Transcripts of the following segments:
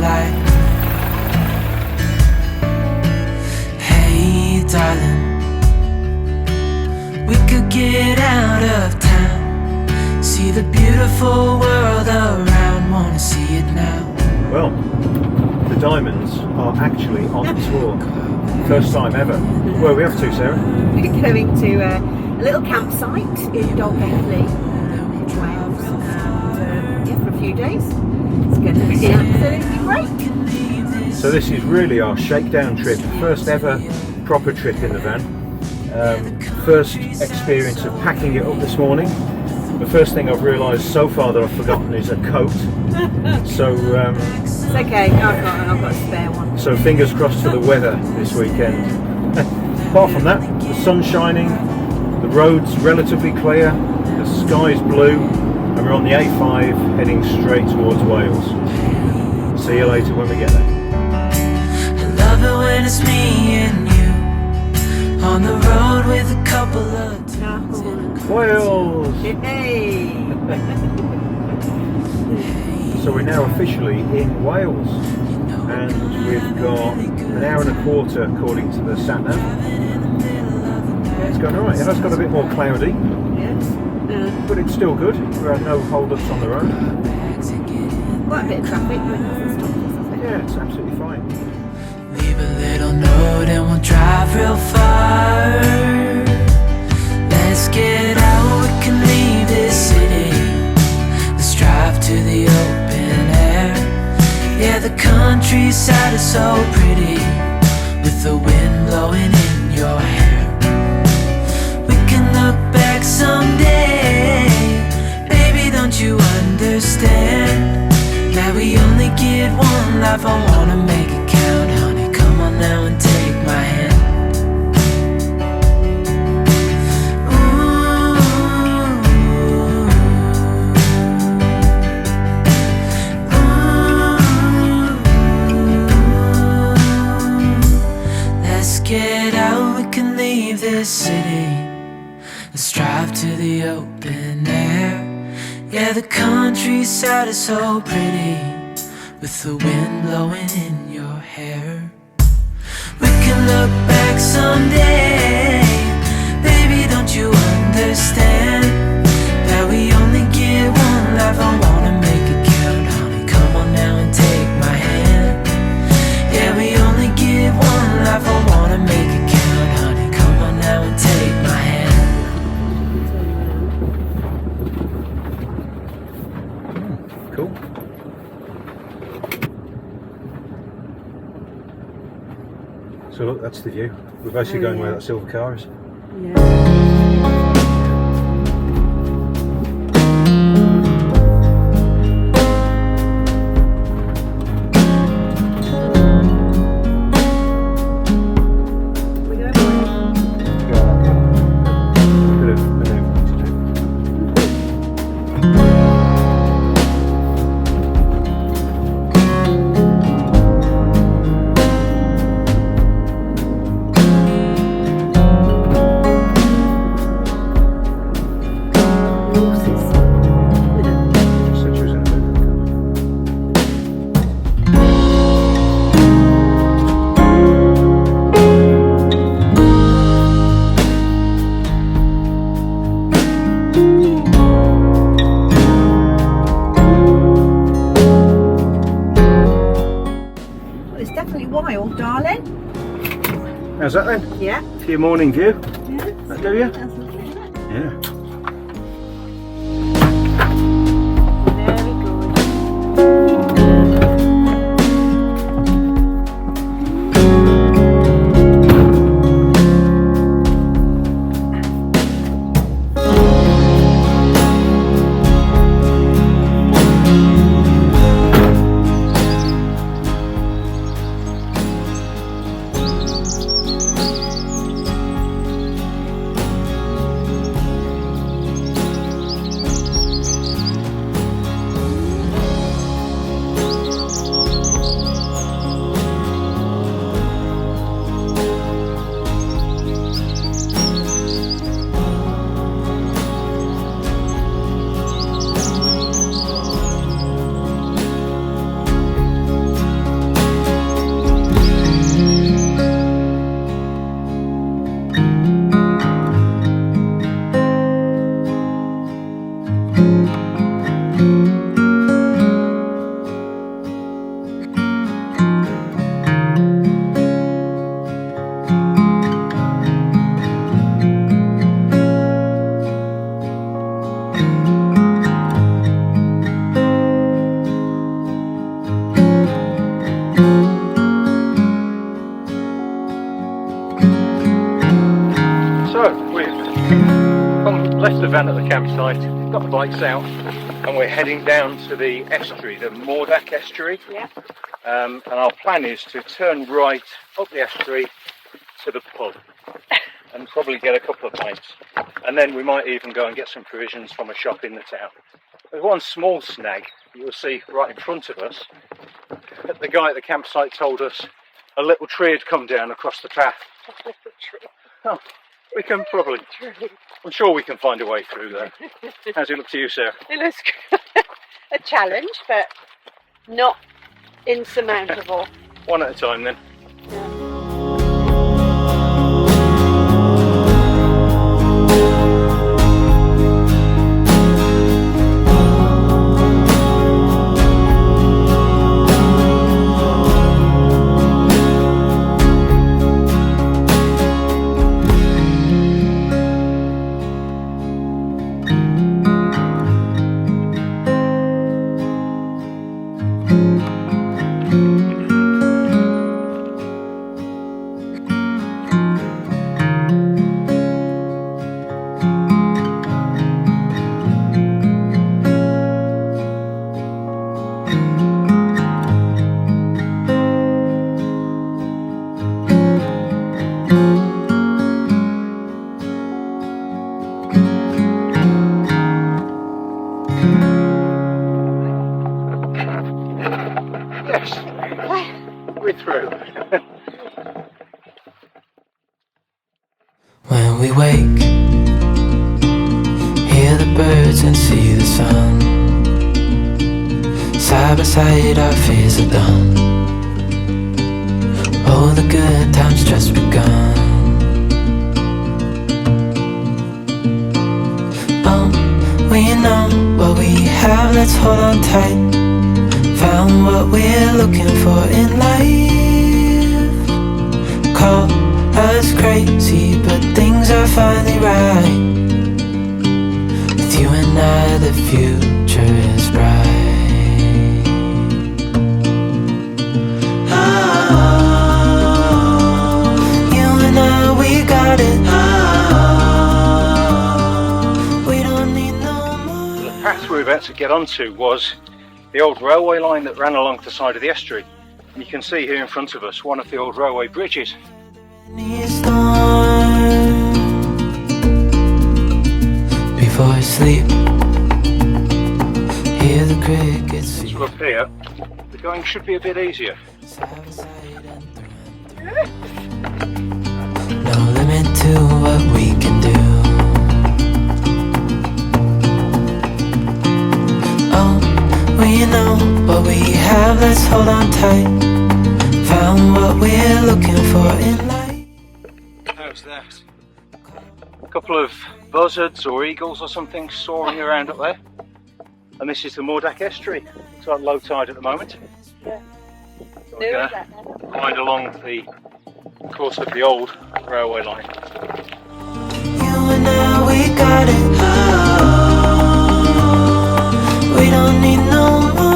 light. Hey darling, we could get out of town, see the beautiful world around, wanna see it now. Well, the Diamonds are actually on tour. First time ever. Where are we off to, Sarah? We're going to a little campsite in Dolgellau, Wales, and yeah, for a few daes. It's going to be absolutely great. So this is really our shakedown trip, first ever proper trip in the van. First experience of packing it up this morning. The first thing I've realised so far that I've forgotten is a coat. So it's okay, I've got a spare one. So fingers crossed for the weather this weekend. Apart from that, the sun's shining, the road's relatively clear, the sky's blue, and we're on the A5 heading straight towards Wales. See you later when we get there. I love it when it's me and you on the road with a couple of Wales! Hey! So we're now officially in Wales, and we've got an hour and a quarter according to the sat-nav. Yeah, it's going alright. It has got a bit more cloudy, Yes. but it's still good. We had no hold-ups on the road. Quite a bit of traffic, but it hasn't stopped us, I think. Yeah, it's absolutely fine. Leave a little note and we'll drive real far. Let's get out, we can leave this city. Let's drive to the open air. Yeah, the countryside is so pretty, with the wind blowing in your hair. We can look back someday, baby, don't you understand? That we only get one life, I wanna make it count, honey. Come on now and take my hand. Get out, we can leave this city. Let's drive to the open air. Yeah, the countryside is so pretty, with the wind blowing in your hair. We can look back someday, baby, don't you understand? That we only get one life, I wanna make it count, honey. Come on now and take my hand. Yeah, we only get one life, I wanna make it count, honey. Come on now and take my hand. Cool. So look, that's the view. We're basically going where that silver car is. Yeah. Wild, darling. How's that then? Yeah. For your morning view? Yeah. That do you? That's lovely, isn't it? Yeah. Very good. the van at the campsite, got the bikes out, and we're heading down to the estuary, the Mawddach estuary. Yeah. And our plan is to turn right up the estuary to the pub and probably get a couple of pints. And then we might even go and get some provisions from a shop in the town. There's one small snag you'll see right in front of us. The guy at the campsite told us a little tree had come down across the path. Oh, we can probably, I'm sure we can find a way through there. How's it look to you, Sarah? It looks a challenge, but not insurmountable. One at a time then. We're through. When we wake, hear the birds and see the sun. Side by side our fears are done. Oh, the good times just begun. We know what we have, let's hold on tight. Found what we're looking for in life. Call us crazy, but things are finally right. With you and I, the future is bright. Oh, you and I, we got it. Oh, we don't need no more. The path we're about to get onto was the old railway line that ran along the side of the estuary. And you can see here in front of us one of the old railway bridges. Before I sleep, hear the crickets. So up here, the going should be a bit easier. No limit to what we can do. We know what we have, let's hold on tight. Found what we're looking for in life. How's that? A couple of buzzards or eagles or something soaring around up there. And this is the Mawddach estuary. It's at low tide at the moment. Yeah. So we're going to ride along the course of the old railway line. You and I, we got it. Oh, we don't need no more.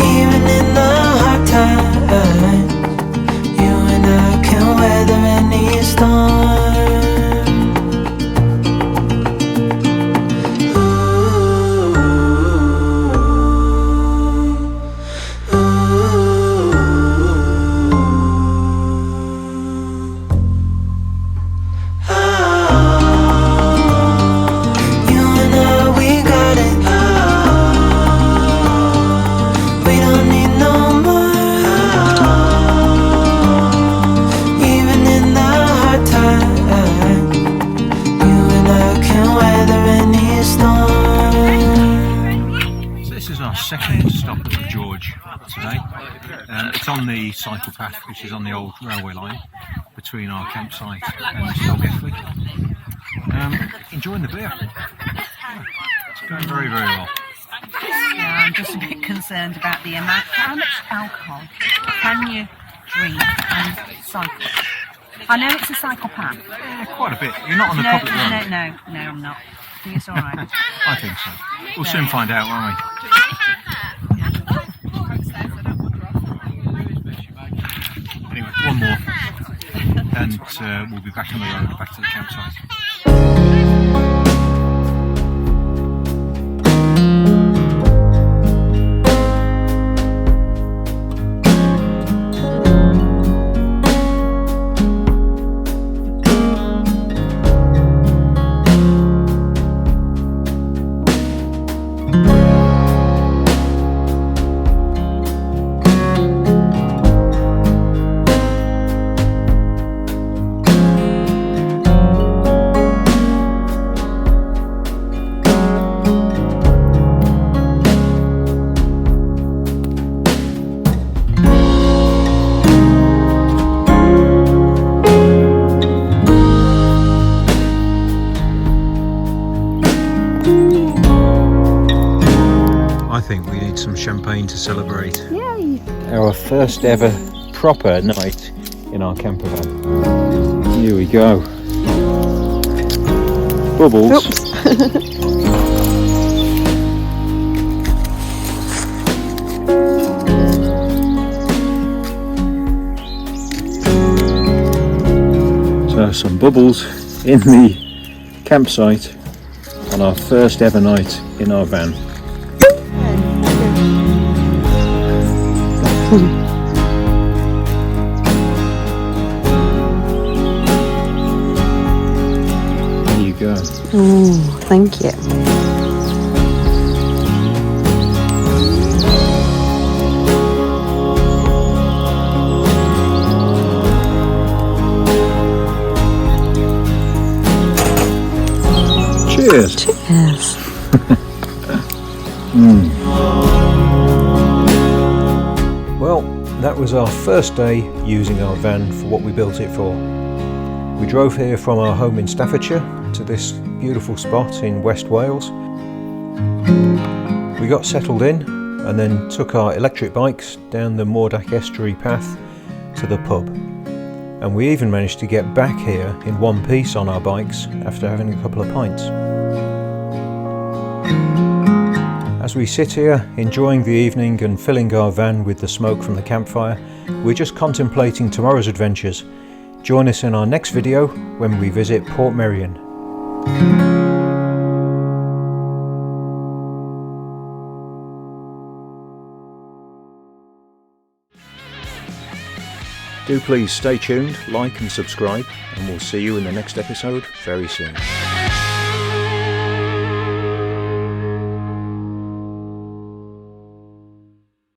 Even in the hard times, you and I can weather any storm. Second stop at the George today. It's on the cycle path which is on the old railway line between our campsite and Dolgellau. Enjoying the beer. It's going very, very well. Yeah, I'm just a bit concerned about the amount. How much alcohol can you drink and cycle? I know it's a cycle path. Yeah, quite a bit. You're not on the public road. No, I'm not. I think it's alright. I think so. We'll soon find out, won't we? Anyway, one more. And and we'll be back on the road, back to the campsite. I think we need some champagne to celebrate. Yay! Our first ever proper night in our camper van. Here we go. Bubbles. Oops. So some bubbles in the campsite on our first ever night in our van. There you go. Oh, thank you. Cheers. Cheers. Well, that was our first day using our van for what we built it for. We drove here from our home in Staffordshire to this beautiful spot in West Wales. We got settled in and then took our electric bikes down the Mawddach estuary path to the pub. And we even managed to get back here in one piece on our bikes after having a couple of pints. As we sit here enjoying the evening and filling our van with the smoke from the campfire, we're just contemplating tomorrow's adventures. Join us in our next video when we visit Port Merion. Do please stay tuned, like and subscribe, and we'll see you in the next episode very soon.